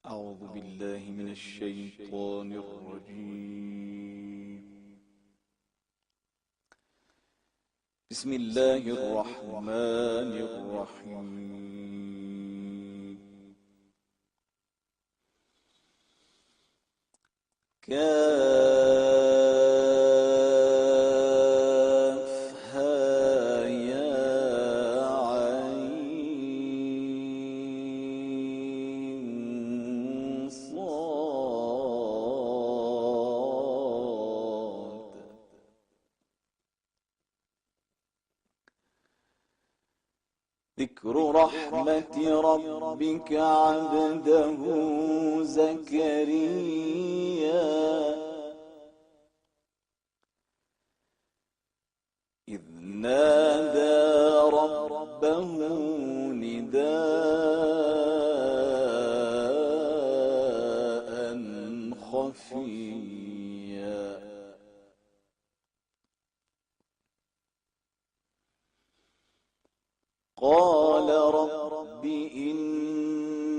أعوذ بالله من الشيطان الرجيم. بسم الله الرحمن الرحيم. كافها يا عين صاد. ذكر رحمة ربك عبده زكريا إذ نادى ربه نداء خفيا قال رب إني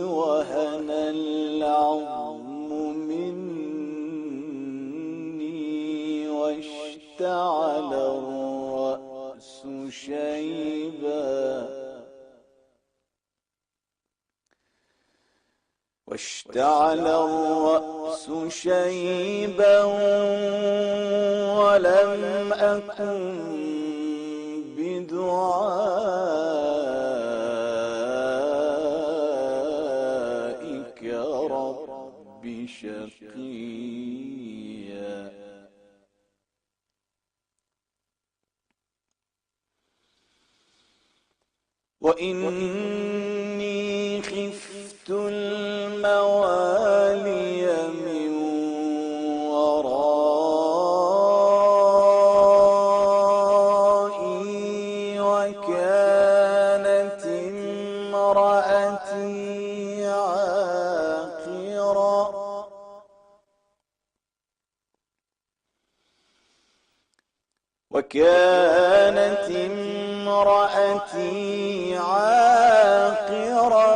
وهن العظم مني واشتعل الرأس شيبا ولم أكن بدعائك رب شقيا وإني خفت الموالي من ورائي وكانت امرأتي عاقرا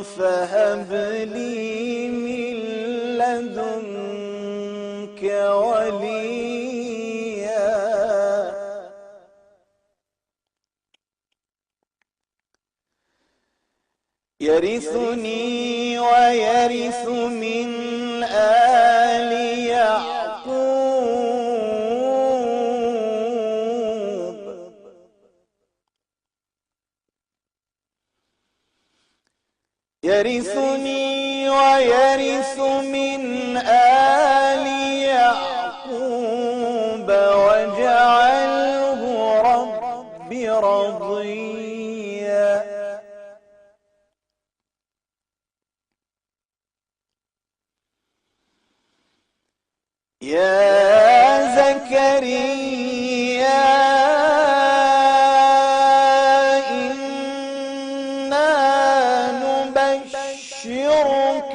فهب لي من لدنك وليا يرثني ويرث من آل يعقوب يرثني ويرث من آل يعقوب واجعله رب رضيا يا زكريا إنا نبشرك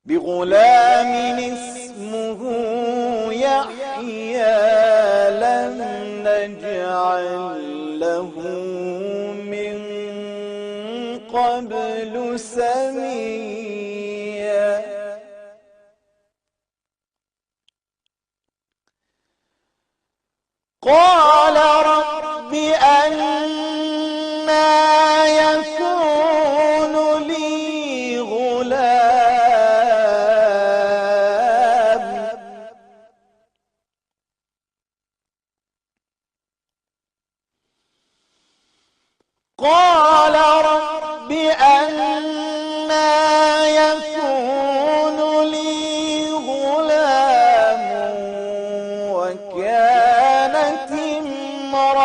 بغلام اسمه يحيى لم نجعل له من قبل سميا قال رب أنى يكون لي غلام قال رب أنى يكون لي غلام وكانت امرأتي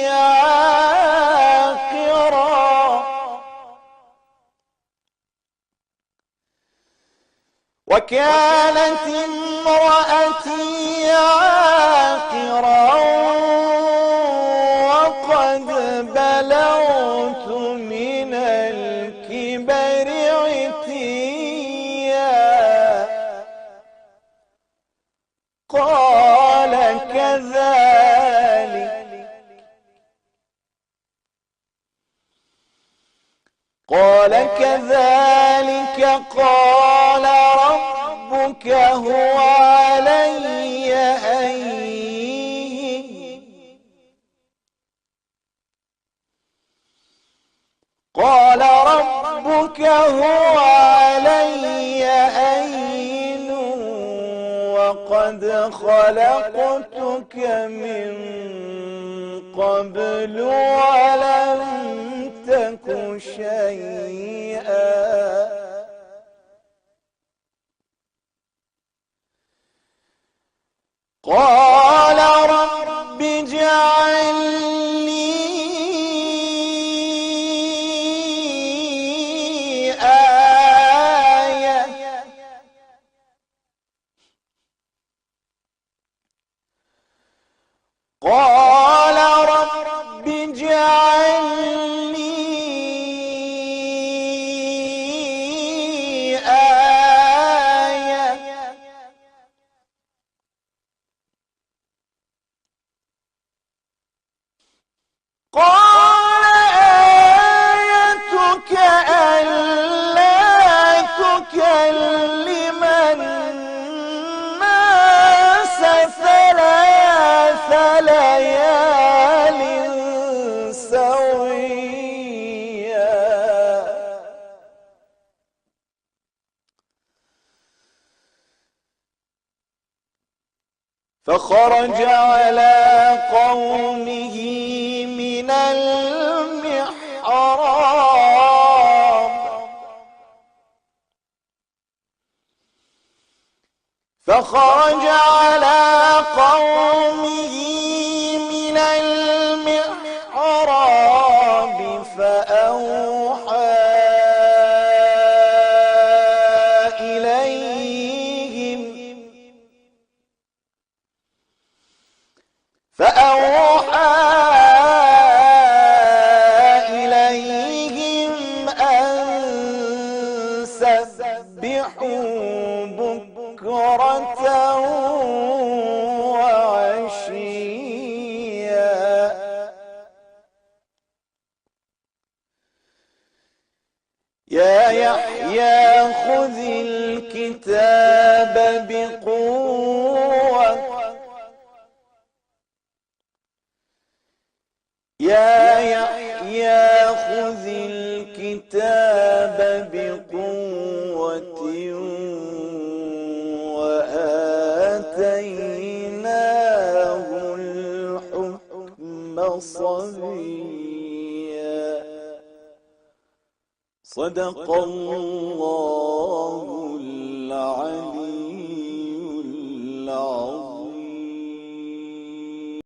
عاقرا وكان كانت امرأتي عاقرا وقد بلغت من الكبر عتيا قال كذلك قال ربك هو علي هين وقد خلقتك من قبل ولم تك شيئا قال رب اجعل لي آية قال رب اجعل لي آية قال آيتك ألا تكلم الناس ثلاث ليال سويا فخرج على قومه من المحراب فأوحى إليهم أن سبحوا بكرة وعشيا يا يحيى خذ الكتاب بقوة يا يحيى خذ الكتاب بقوة وآتيناه الحكم صبيا صدق الله العلي